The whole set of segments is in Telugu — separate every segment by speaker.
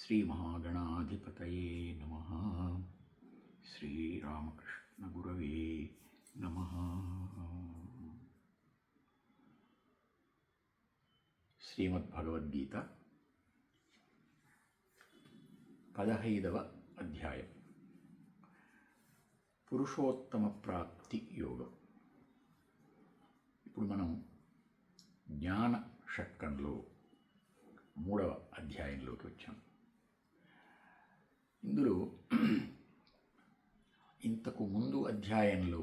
Speaker 1: శ్రీమహాగణాధిపతయే నమః. శ్రీరామకృష్ణగురవే నమః. శ్రీమద్భగవద్గీత 15వ అధ్యాయం పురుషోత్తమ ప్రాప్తి యోగం. ఇప్పుడు మనం జ్ఞాన షట్కంలో 3వ అధ్యాయంలోకి వచ్చాం. ఇందులో ఇంతకు ముందు అధ్యాయంలో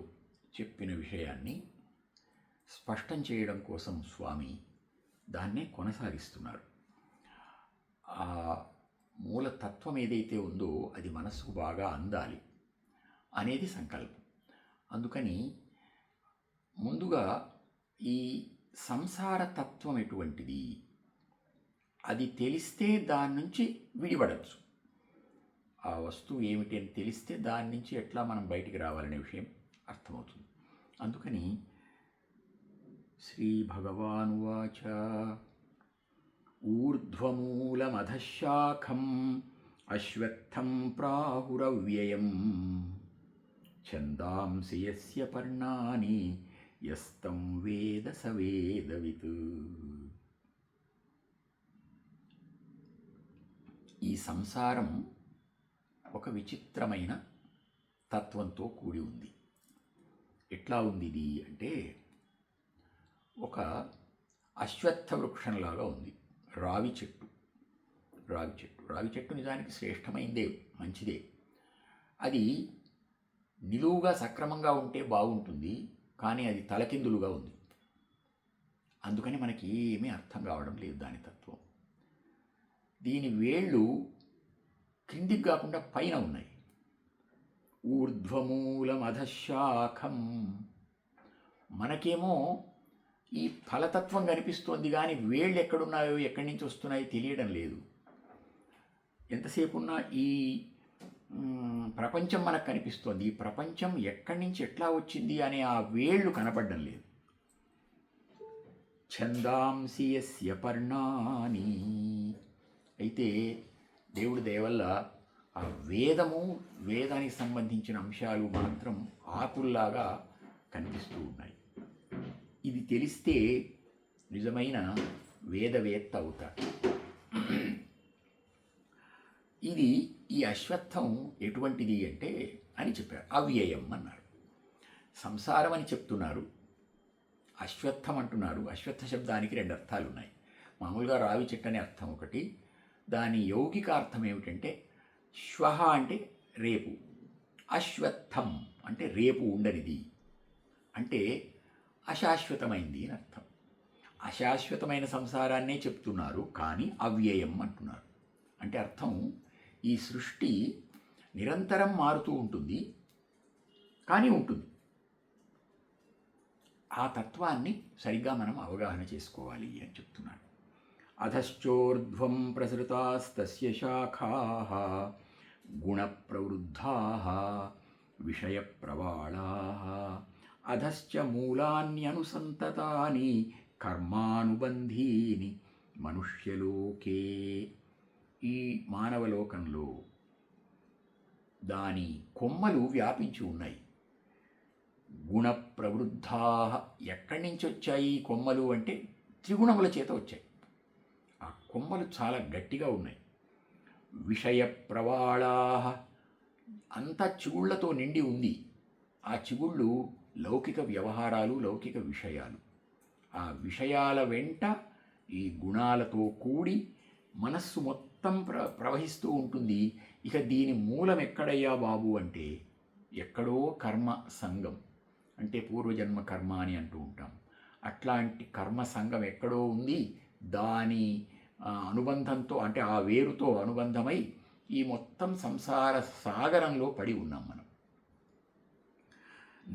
Speaker 1: చెప్పిన విషయాన్ని స్పష్టం చేయడం కోసం స్వామి దాన్నే కొనసాగిస్తున్నారు. ఆ మూలతత్వం ఏదైతే ఉందో అది మనసుకు బాగా అందాలి అనేది సంకల్పం. అందుకని ముందుగా ఈ సంసార తత్వం ఎటువంటిది, అది తెలిస్తే దాని నుంచి విడిపడచ్చు. ఆ వస్తువు ఏమిటి అని తెలిస్తే దాని నుంచి ఎట్లా మనం బయటికి రావాలనే విషయం అర్థమవుతుంది. అందుకని శ్రీ భగవానువాచ ఊర్ధ్వమూలమధశాఖం అశ్వత్థం ప్రాహురవ్యయం ఛందాంసి యస్య పర్ణాని యస్తం వేద స వేదవిత్. ఈ సంసారం ఒక విచిత్రమైన తత్వంతో కూడి ఉంది. ఎట్లా ఉంది ఇది అంటే, ఒక అశ్వత్థ వృక్షంలాగా ఉంది. రావి చెట్టు నిజానికి శ్రేష్టమైందే, మంచిదే. అది నిలువుగా సక్రమంగా ఉంటే బాగుంటుంది, కానీ అది తలకిందులుగా ఉంది. అందుకని మనకి ఏమీ అర్థం కావడం లేదు దాని తత్వం. దీని వేళ్ళు క్రిందికి కాకుండా పైన ఉన్నాయి. ఊర్ధ్వమూలమధశాఖం. మనకేమో ఈ ఫలతత్వం కనిపిస్తోంది, కానీ వేళ్ళు ఎక్కడున్నాయో ఎక్కడి నుంచి వస్తున్నాయో తెలియడం లేదు. ఎంతసేపు ఉన్నా ఈ ప్రపంచం మనకు కనిపిస్తోంది. ఈ ప్రపంచం ఎక్కడి నుంచి ఎట్లా వచ్చింది అనే ఆ వేళ్ళు కనపడడం లేదు. ఛందాంసి యస్య పర్ణాని. అయితే దేవుడి దయవల్ల ఆ వేదానికి సంబంధించిన అంశాలు మాత్రం ఆకుల్లాగా కనిపిస్తూ ఉన్నాయి. ఇది తెలిస్తే నిజమైన వేదవేత్త అవుతాడు. ఈ అశ్వత్థం ఎటువంటిది అంటే అని చెప్పారు. అవ్యయం అన్నారు. సంసారం అని చెప్తున్నారు, అశ్వత్థం అంటున్నారు. అశ్వత్థ శబ్దానికి 2 అర్థాలు ఉన్నాయి. మామూలుగా రావి చెట్టు అనే అర్థం ఒకటి, దాని యౌగిక అర్థం ఏమిటంటే శ్వః అంటే రేపు, అశ్వత్థం అంటే రేపు ఉండనిది, అంటే అశాశ్వతమైంది అని అర్థం. అశాశ్వతమైన సంసారాన్నే చెప్తున్నారు, కానీ అవ్యయం అంటున్నారు. అంటే అర్థం, ఈ సృష్టి నిరంతరం మారుతూ ఉంటుంది, కానీ ఉంటుంది. ఆ తత్వాన్ని సరిగ్గా మనం అవగాహన చేసుకోవాలి అని చెప్తున్నాడు. అధశ్చోర్ధ్వం ప్రసృతాస్తస్య శాఖాః గుణప్రవృద్ధాః విషయప్రవాళాః అధశ్చ మూలాన్యనుసంతతాని కర్మానుబంధీని మనుష్యలోకే. ఈ మానవలోకంలో దాని కొమ్మలు వ్యాపించి ఉన్నాయి. గుణప్రవృద్ధాః. ఎక్కడి నుంచి వచ్చాయి కొమ్మలు అంటే త్రిగుణముల చేత వచ్చాయి. ఆ కొమ్మలు చాలా గట్టిగా ఉన్నాయి. విషయ ప్రవాళాః. అంతా చిగుళ్లతో నిండి ఉంది. ఆ చిగుళ్ళు లౌకిక వ్యవహారాలు, లౌకిక విషయాలు. ఆ విషయాల వెంట ఈ గుణాలతో కూడి మనస్సు మొత్తం ప్రవహిస్తూ ఉంటుంది. ఇక దీని మూలం ఎక్కడయ్యా బాబు అంటే, ఎక్కడో కర్మ సంఘం, అంటే పూర్వజన్మ కర్మ అని అంటూ ఉంటాం. అట్లాంటి కర్మ సంఘం ఎక్కడో ఉంది. దాని అనుబంధంతో, అంటే ఆ వేరుతో అనుబంధమై ఈ మొత్తం సంసార సాగరంలో పడి ఉన్నాం మనం.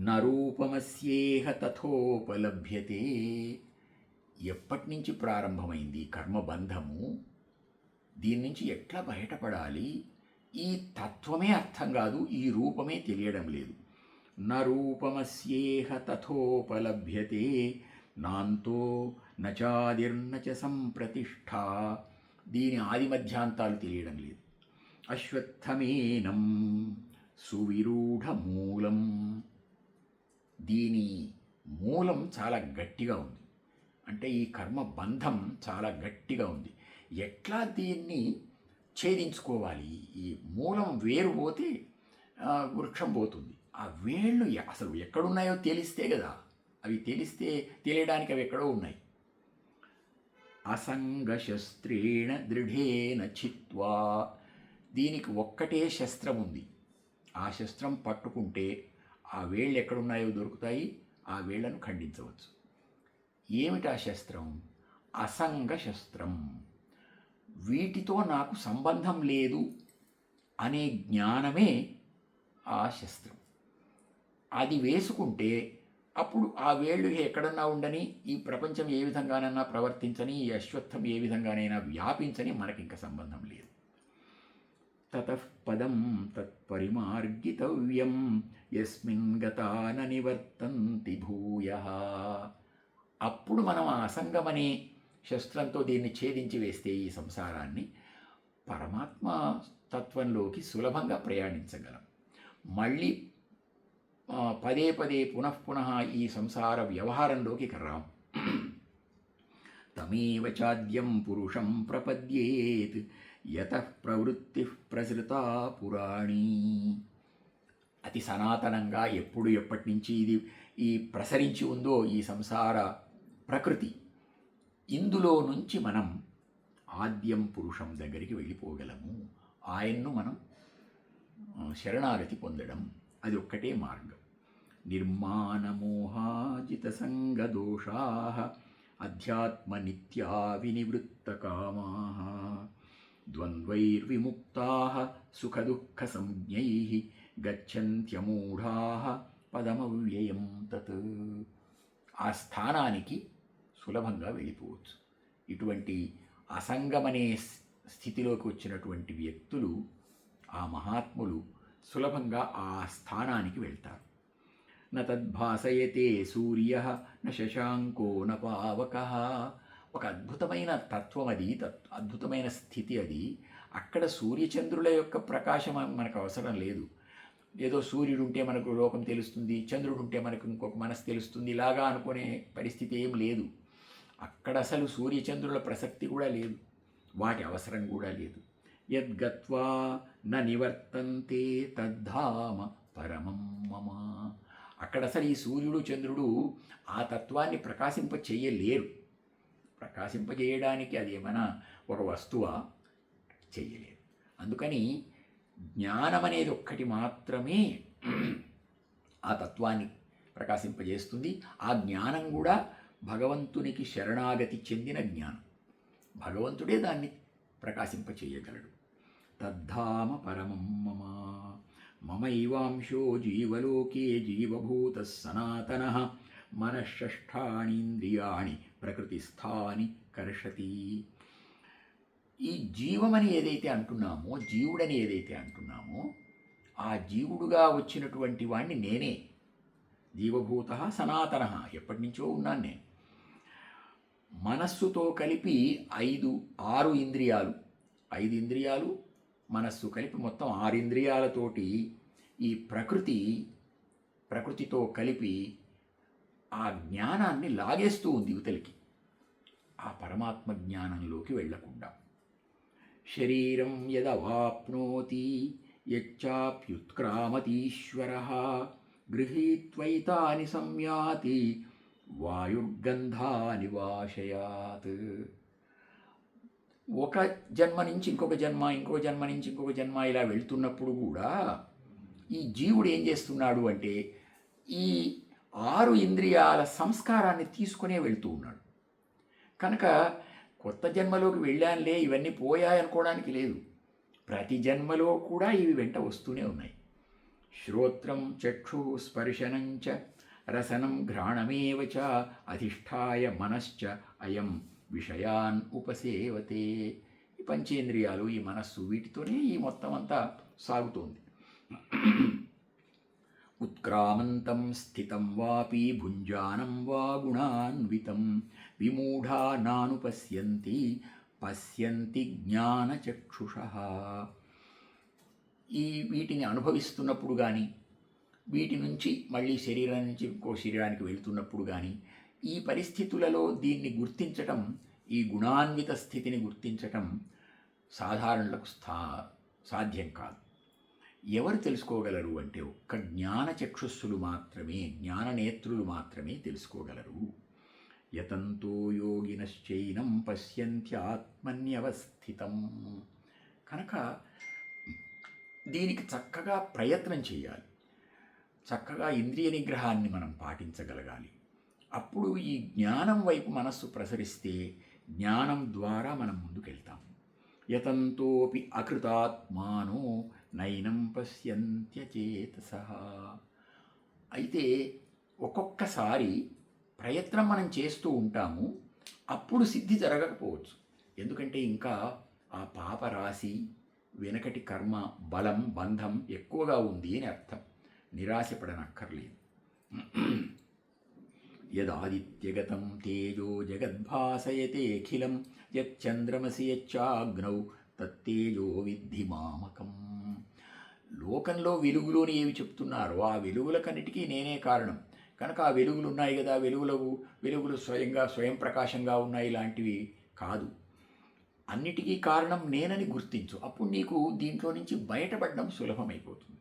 Speaker 1: నరూపమస్యేహ తథోపలభ్యతే. ఎప్పటి నుంచి ప్రారంభమైంది కర్మబంధము, దీని నుంచి ఎట్లా బయటపడాలి, ఈ తత్వమే అర్థం కాదు, ఈ రూపమే తెలియడం లేదు. నరూపమస్యేహ తథోపలభ్యతే నాంతో నచాదిర్న చ సంప్రతిష్ఠా దీని ఆది మధ్యాంతాలు తెలియడం లేదు. అశ్వత్థమేనం సువిరూఢ మూలం. దీని మూలం చాలా గట్టిగా ఉంది. అంటే ఈ కర్మ బంధం చాలా గట్టిగా ఉంది. ఎట్లా దీన్ని ఛేదించుకోవాలి? ఈ మూలం వేరు పోతే వృక్షం పోతుంది. ఆ వేళ్ళు అసలు ఎక్కడున్నాయో తెలిస్తే కదా, అవి తెలియడానికి అవి ఎక్కడో ఉన్నాయి. అసంగశస్త్రేణ దృఢేన చిత్వా. దీనికి ఒక్కటే శస్త్రం ఉంది. ఆ శస్త్రం పట్టుకుంటే ఆ వేళ్ళు ఎక్కడున్నాయో దొరుకుతాయి, ఆ వేళ్లను ఖండించవచ్చు. ఏమిటి ఆ శస్త్రం? అసంగ శస్త్రం. వీటితో నాకు సంబంధం లేదు అనే జ్ఞానమే ఆ శస్త్రం. అది వేసుకుంటే అప్పుడు ఆ వేళ్ళు ఎక్కడన్నా ఉండని, ఈ ప్రపంచం ఏ విధంగానైనా ప్రవర్తించని, ఈ అశ్వత్థం ఏ విధంగానైనా వ్యాపించని మనకింక సంబంధం లేదు. తతః పదం తత్పరిమార్గితవ్యం యస్మిన్ గతా న నివర్తంతి భూయః. అప్పుడు మనం ఆ అసంగమనే శస్త్రంతో దీన్ని ఛేదించి వేస్తే ఈ సంసారాన్ని పరమాత్మ తత్వంలోకి సులభంగా ప్రయాణించగలం. మళ్ళీ పదే పదే పునఃపునః ఈ సంసార వ్యవహారంలోకి రాం. తమేవ చాద్యం పురుషం ప్రపద్యేత్ యతః ప్రవృత్తి ప్రసృతా పురాణీ. అతి సనాతనంగా ఎప్పటి నుంచి ఇది ఈ ప్రసరించి ఉందో ఈ సంసార ప్రకృతి, ఇందులో నుంచి మనం ఆద్యం పురుషం దగ్గరికి వెళ్ళిపోగలము. ఆయన్ను మనం శరణాగతి పొందడం, అది ఒక్కటే మార్గం. నిర్మాణమోహాజిత సంగదోషా అధ్యాత్మ నిత్యా వినివృత్తకామా ద్వంద్వైర్విముక్తా సుఖదుఃఖ సంజ్ఞై గచ్చంత్యమూఢా పదమవ్యయం తత్. ఆ స్థానానికి సులభంగా వెళ్ళిపోవచ్చు. ఇటువంటి అసంగమనే స్థితిలోకి వచ్చినటువంటి వ్యక్తులు, ఆ మహాత్ములు సులభంగా ఆ స్థానానికి వెళ్తారు. న తద్భాసయతే సూర్య న శశాంకో న పావకః. ఒక అద్భుతమైన తత్వం అది, అద్భుతమైన స్థితి అది. అక్కడ సూర్యచంద్రుల యొక్క ప్రకాశం మనకు అవసరం లేదు. ఏదో సూర్యుడు ఉంటే మనకు లోకం తెలుస్తుంది, చంద్రుడు ఉంటే మనకు ఇంకొక మనసు తెలుస్తుంది, ఇలాగా అనుకునే పరిస్థితి ఏం లేదు. అక్కడ అసలు సూర్యచంద్రుల ప్రసక్తి కూడా లేదు, వాటి అవసరం కూడా లేదు. యద్గత్వా న నివర్తంతే తద్ధామ పరమం మమ. అక్కడ అసలు ఈ సూర్యుడు చంద్రుడు ఆ తత్వాన్ని ప్రకాశింపచేయలేరు. ప్రకాశింపజేయడానికి అది ఏమైనా ఒక వస్తువా? చెయ్యలేరు. అందుకని జ్ఞానం అనేది ఒక్కటి మాత్రమే ఆ తత్వాన్ని ప్రకాశింపజేస్తుంది. ఆ జ్ఞానం కూడా భగవంతునికి శరణాగతి చెందిన జ్ఞానం. భగవంతుడే దాన్ని ప్రకాశింపచేయగలడు. తద్ధామ పరమం మమ మమైవాంశో జీవలోకే జీవభూత సనాతనః మనఃషష్ఠానీంద్రియాణి ప్రకృతిస్థాని కర్షతి. ఈ జీవమని ఏదైతే అంటున్నామో, జీవుడని ఏదైతే అంటున్నామో, ఆ జీవుడుగా వచ్చినటువంటి వాణ్ణి నేనే. జీవభూత సనాతన, ఎప్పటి నుంచో ఉన్నాను నేను. మనస్సుతో కలిపి 6 ఇంద్రియాలు, 5 ఇంద్రియాలు మనస్సు కలిపి మొత్తం 6 ఇంద్రియాలతోటి ఈ ప్రకృతితో కలిపి ఆ జ్ఞానాన్ని లాగేస్తూ ఉంది యువతలకి, ఆ పరమాత్మ జ్ఞానంలోకి వెళ్లకుండా. శరీరం యదవాప్నోతి యచ్చాప్యుత్క్రామతీశ్వరః గృహీత్వైతాని సంయాతి వాయుర్గంధాని వాశయాత్. ఒక జన్మ నుంచి ఇంకొక జన్మ, ఇంకొక జన్మ నుంచి ఇంకొక జన్మ ఇలా వెళ్తున్నప్పుడు కూడా ఈ జీవుడు ఏం చేస్తున్నాడు అంటే ఈ 6 ఇంద్రియాల సంస్కారాన్ని తీసుకునే వెళ్తూ ఉన్నాడు. కనుక కొత్త జన్మలోకి వెళ్ళానులే, ఇవన్నీ పోయాయనుకోవడానికి లేదు. ప్రతి జన్మలో కూడా ఇవి వెంట వస్తూనే ఉన్నాయి. శ్రోత్రం చక్షు స్పర్శనం చ రసనం ఘ్రాణమేవ చ అధిష్ఠాయ మనశ్చ అయం విషయాన్ ఉపసేవతే. ఈ పంచేంద్రియాలు, ఈ మనస్సు, వీటితోనే ఈ మొత్తం అంతా సాగుతోంది. ఉత్క్రామంతం స్థితం వాపి భుంజానం వా గుణాన్వితం విమూఢా నానుపశ్యంతి పశ్యంతి జ్ఞానచక్షుషః. వీటిని అనుభవిస్తున్నప్పుడు కానీ, వీటి నుంచి మళ్ళీ శరీరం నుంచి ఇంకో శరీరానికి వెళ్తున్నప్పుడు కానీ, ఈ పరిస్థితులలో దీన్ని గుర్తించటం, ఈ గుణాన్విత స్థితిని గుర్తించటం సాధారణులకు సాధ్యం కాదు. ఎవరు తెలుసుకోగలరు అంటే ఒక్క జ్ఞానచక్షుస్సులు మాత్రమే, జ్ఞాననేత్రులు మాత్రమే తెలుసుకోగలరు. యతంతో యోగినశ్చైనం పశ్యంత్యాత్మన్యవస్థితం. కనుక దీనికి చక్కగా ప్రయత్నం చేయాలి, చక్కగా ఇంద్రియ నిగ్రహాన్ని మనం పాటించగలగాలి. అప్పుడు ఈ జ్ఞానం వైపు మనస్సు ప్రసరిస్తే జ్ఞానం ద్వారా మనం ముందుకెళ్తాం. యతంతోపి అకృతాత్మానో నైనం పశ్యంత్యచేతసః. అయితే ఒక్కొక్కసారి ప్రయత్నం మనం చేస్తూ ఉంటాము, అప్పుడు సిద్ధి జరగకపోవచ్చు. ఎందుకంటే ఇంకా ఆ పాప రాశి, వెనకటి కర్మ బలం, బంధం ఎక్కువగా ఉంది అని అర్థం. నిరాశపడనక్కర్లేదు. యదాదిత్యగతం తేజో జగద్భాసయతేఖిలం యచ్చంద్రమసి యచ్చాగ్నౌ తత్తేజో విద్ధి మామకం. లోకంలో వెలుగులోని ఏవి చెప్తున్నారో ఆ వెలుగులకన్నిటికీ నేనే కారణం. కనుక ఆ వెలుగులు ఉన్నాయి కదా, వెలుగులు స్వయం ప్రకాశంగా ఉన్నాయి, ఇలాంటివి కాదు. అన్నిటికీ కారణం నేనని గుర్తించు. అప్పుడు నీకు దీంట్లో నుంచి బయటపడడం సులభమైపోతుంది.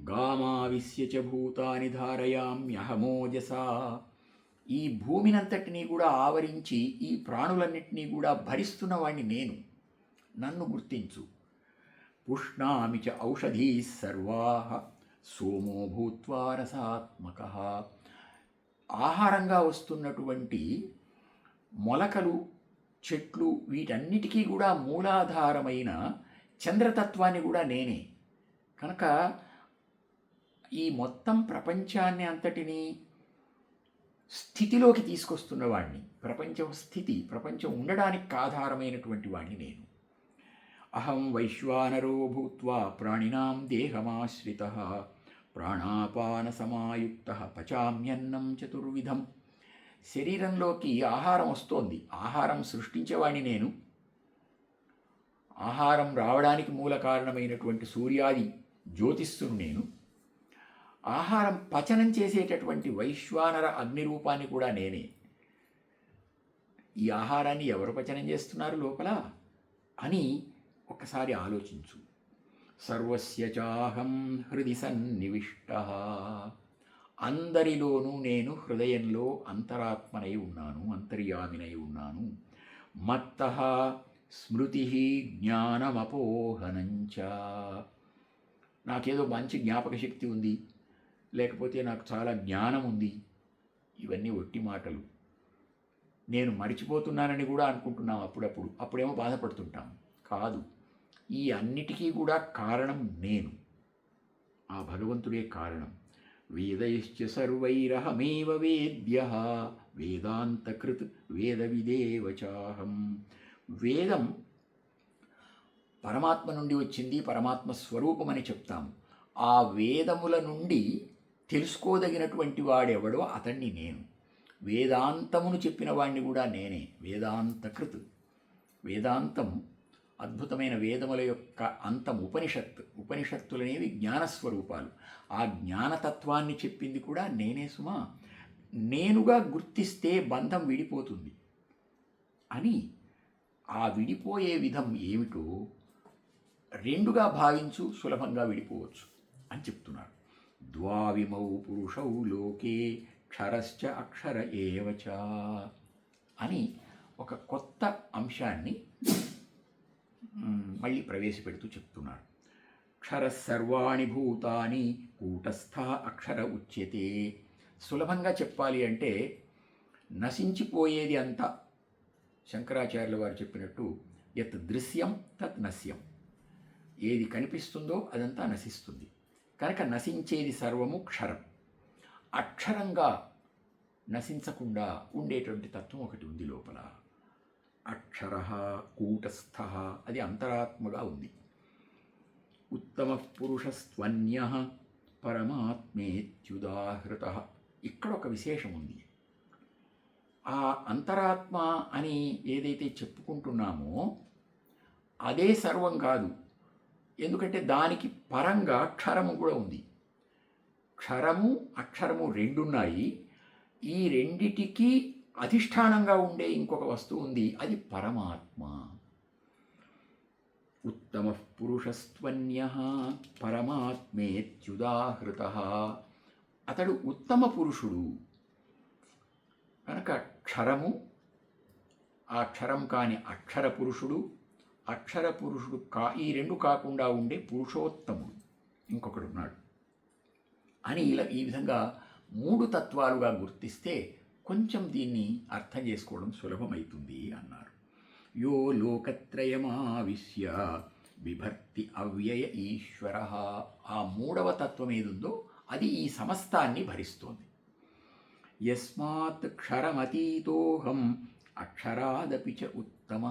Speaker 1: గామావిశ్య చ భూతాని ధారయామ్యహమోజసా. ఈ భూమినంతటినీ కూడా ఆవరించి ఈ ప్రాణులన్నింటినీ కూడా భరిస్తున్న వాడిని నేను, నన్ను గుర్తించు. పుష్ణామి చ ఔషధీ సర్వాః సోమో భూత్వా రసాత్మకః. ఆహారంగా వస్తున్నటువంటి మొలకలు, చెట్లు, వీటన్నిటికీ కూడా మూలాధారమైన చంద్రతత్వాన్ని కూడా నేనే. కనుక ఈ మొత్తం ప్రపంచాన్ని అంతటినీ స్థితిలోకి తీసుకొస్తున్నవాడిని, ప్రపంచం ఉండడానికి ఆధారమైనటువంటి వాడిని నేను. అహం వైశ్వానరో భూత్వా ప్రాణినాం దేహమాశ్రితః ప్రాణాపాన సమాయుక్తః పచామ్యన్నం చతుర్విధం. శరీరంలోకి ఆహారం వస్తోంది, ఆహారం సృష్టించేవాడిని నేను. ఆహారం రావడానికి మూల కారణమైనటువంటి సూర్యాది జ్యోతిస్సును నేను. ఆహారం పచనం చేసేటటువంటి వైశ్వానర అగ్నిరూపాన్ని కూడా నేనే. ఈ ఆహారాన్ని ఎవరు పచనం చేస్తున్నారు లోపల అని ఒక్కసారి ఆలోచించు. సర్వస్య చాహం హృది సన్నివిష్టః. అందరిలోనూ నేను హృదయంలో అంతరాత్మనై ఉన్నాను, అంతర్యామినై ఉన్నాను. మత్తః స్మృతి జ్ఞానమపోహనంచ. నాకేదో మంచి జ్ఞాపక శక్తి ఉంది, లేకపోతే నాకు చాలా జ్ఞానం ఉంది, ఇవన్నీ ఒట్టి మాటలు. నేను మరిచిపోతున్నానని కూడా అనుకుంటున్నాం అప్పుడేమో బాధపడుతుంటాం. కాదు, ఈ అన్నిటికీ కూడా కారణం నేను, ఆ భగవంతుడే కారణం. వేదైశ్చ సర్వైరహమేవ వేద్యః వేదాంతకృత్ వేదవిదేవ చాహం. వేదం పరమాత్మ నుండి వచ్చింది, పరమాత్మ స్వరూపమని చెప్తాము. ఆ వేదముల నుండి తెలుసుకోదగినటువంటి వాడెవడో అతన్ని నేను. వేదాంతమును చెప్పిన వాడిని కూడా నేనే. వేదాంతకృత్. వేదాంతం అద్భుతమైన వేదముల యొక్క అంతం ఉపనిషత్తులనేవి జ్ఞానస్వరూపాలు. ఆ జ్ఞానతత్వాన్ని చెప్పింది కూడా నేనే సుమా. నేనుగా గుర్తిస్తే బంధం విడిపోతుంది అని, ఆ విడిపోయే విధం ఏమిటో రెండుగా భావించు, సులభంగా విడిపోవచ్చు అని చెప్తున్నారు. ద్వావిమౌ పురుషౌ లోకే క్షరశ్చ అక్షర ఏవచ అని ఒక కొత్త అంశాన్ని మళ్ళీ ప్రవేశపెడుతూ చెప్తున్నారు. క్షర సర్వాణి భూతాని కూటస్థ అక్షర ఉచ్యతే. సులభంగా చెప్పాలి అంటే నశించిపోయేది అంతా, శంకరాచార్యుల వారు చెప్పినట్టు యత్ దృశ్యం తత్ నశ్యం. ఏది కనిపిస్తుందో అదంతా నశిస్తుంది. కనుక నశించేది సర్వము క్షరం. అక్షరంగా నశించకుండా ఉండేటువంటి తత్వం ఒకటి ఉంది లోపల. అక్షర కూటస్థ, అది అంతరాత్మగా ఉంది. ఉత్తమ పురుషస్త్వన్య పరమాత్మేత్యుదాహృత. ఇక్కడ ఒక విశేషం ఉంది. ఆ అంతరాత్మ అని ఏదైతే చెప్పుకుంటున్నామో అదే సర్వం కాదు. ఎందుకంటే దానికి పరంగా క్షరము కూడా ఉంది. క్షరము అక్షరము రెండున్నాయి. ఈ రెండిటికి అధిష్టానంగా ఉండే ఇంకొక వస్తువు ఉంది, అది పరమాత్మ. ఉత్తమ పురుషస్త్వన్య పరమాత్మేత్యుదాహృత. అతడు ఉత్తమ పురుషుడు కనుక క్షరము, ఆ క్షరం కాని అక్షర పురుషుడు, అక్షర పురుషుడు ఈ రెండు కాకుండా ఉండే పురుషోత్తముడు ఇంకొకడు ఉన్నాడు అని ఈ విధంగా మూడు తత్వాలుగా గుర్తిస్తే కొంచెం దీన్ని అర్థం చేసుకోవడం సులభమవుతుంది అన్నారు. యో లోకత్రయమావిశ్య బిభర్తి అవ్యయ ఈశ్వర. ఆ మూడవ తత్వం ఏదుందో అది ఈ సమస్తాన్ని భరిస్తోంది. యస్మాత్ క్షరమతీతోహం అక్షరాదపి చ ఉత్తమ.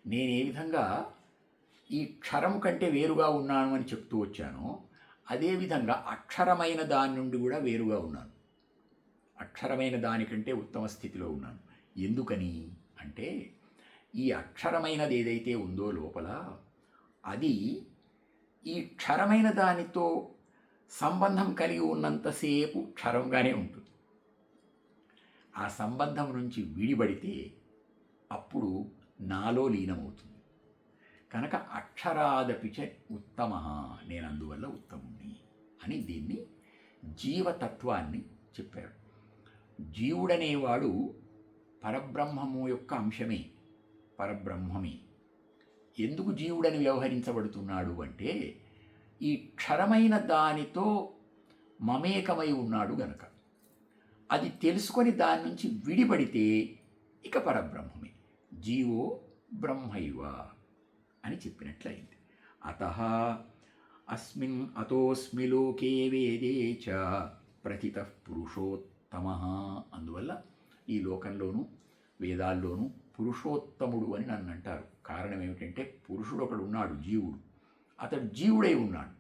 Speaker 1: నేనే విధంగా ఈ క్షరం కంటే వేరుగా ఉన్నాను అని చెప్తూ వచ్చానో అదేవిధంగా అక్షరమైన దాని నుండి కూడా వేరుగా ఉన్నాను. అక్షరమైన దానికంటే ఉత్తమ స్థితిలో ఉన్నాను. ఎందుకని అంటే ఈ అక్షరమైనది ఏదైతే ఉందో లోపల అది ఈ క్షరమైన దానితో సంబంధం కలిగి ఉన్నంతసేపు క్షరంగానే ఉంటుంది. ఆ సంబంధం నుంచి విడిపడితే అప్పుడు నాలో లీనమవుతుంది. కనుక అక్షరాదపిచ ఉత్తమ, నేను అందువల్ల ఉత్తముణ్ణి అని దీన్ని జీవతత్వాన్ని చెప్పారు. జీవుడనేవాడు పరబ్రహ్మము యొక్క అంశమే, పరబ్రహ్మమే. ఎందుకు జీవుడని వ్యవహరించబడుతున్నాడు అంటే ఈ క్షరమైన దానితో మమేకమై ఉన్నాడు గనక. అది తెలుసుకొని దాని నుంచి విడిపడితే ఇక పరబ్రహ్మమే. జీవో బ్రహ్మైవ అని చెప్పినట్లయింది. అతః అస్మిన్ అతోస్మి లోకే వేదే చ ప్రథితః పురుషోత్తమః. అందువల్ల ఈ లోకంలోనూ వేదాల్లోనూ పురుషోత్తముడు అని నన్ను అంటారు. కారణం ఏమిటంటే పురుషుడు ఒకడు ఉన్నాడు, జీవుడు. అతడు జీవుడై ఉన్నాడు.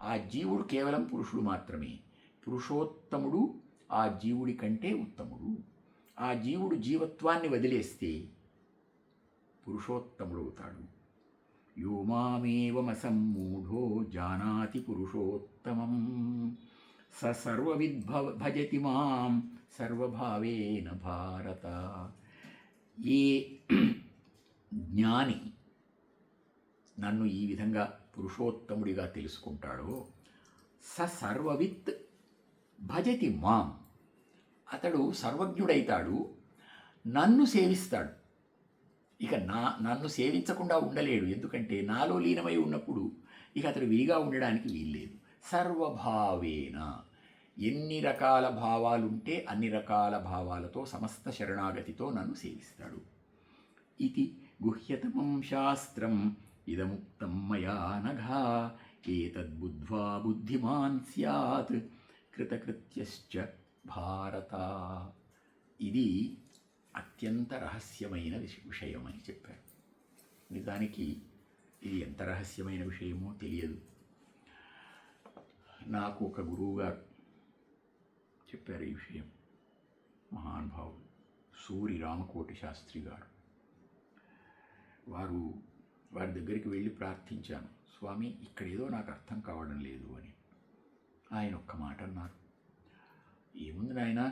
Speaker 1: ఆ జీవుడు కేవలం పురుషుడు మాత్రమే. పురుషోత్తముడు ఆ జీవుడి కంటే ఉత్తముడు. ఆ జీవుడు జీవత్వాన్ని వదిలేస్తే పురుషోత్తముడు అవుతాడు. యో మామేవమసమ్మూఢో జానాతి పురుషోత్తమం స సర్వవిద్ భజతి మాం సర్వభావేన భారత. ఏ జ్ఞాని నన్ను ఈ విధంగా పురుషోత్తముడిగా తెలుసుకుంటాడో స సర్వవిత్ భజతి మాం, అతడు సర్వజ్ఞుడైతాడు, నన్ను సేవిస్తాడు. ఇక నన్ను సేవించకుండా ఉండలేడు. ఎందుకంటే నాలో లీనమై ఉన్నప్పుడు ఇక అతడు విడిగా ఉండడానికి వీల్లేదు. సర్వభావేన, ఎన్ని రకాల భావాలుంటే అన్ని రకాల భావాలతో సమస్త శరణాగతితో నన్ను సేవిస్తాడు. ఇది గుహ్యతమం శాస్త్రం ఇదముక్తం మయా నఘా ఏతద్బుద్ధ్వా బుద్ధిమాన్ స్యాత్ కృతకృత్యశ్చ భారత. ఇది అత్యంత రహస్యమైన విషయం అని చెప్పారు. నిజానికి ఇది ఎంత రహస్యమైన విషయమో తెలియదు. నాకు ఒక గురువుగారు చెప్పారు ఈ విషయం. మహానుభావుడు సూరి రామకోటి శాస్త్రి గారు. వారి దగ్గరికి వెళ్ళి ప్రార్థించాను, స్వామి ఇక్కడ ఏదో నాకు అర్థం కావడం లేదు అని. ఆయన ఒక్క మాట అన్నారు, ఏముంది నాయనా,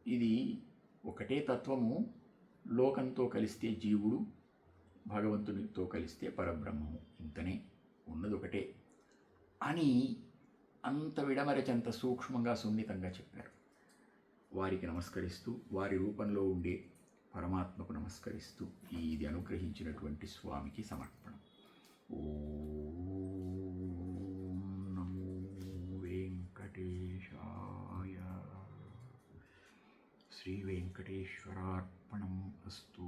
Speaker 1: ఇది ఒకటే తత్వము. లోకంతో కలిస్తే జీవుడు, భగవంతునితో కలిస్తే పరబ్రహ్మము, ఇంతనే ఉన్నది ఒకటే అని అంత విడమరచంత సూక్ష్మంగా సున్నితంగా చెప్పారు. వారికి నమస్కరిస్తూ, వారి రూపంలో ఉండే పరమాత్మకు నమస్కరిస్తూ ఇది అనుగ్రహించినటువంటి స్వామికి సమర్పణం. ఓం నమో వెంకటేశాయ. శ్రీ వెంకటేశ్వరార్పణం అస్తు.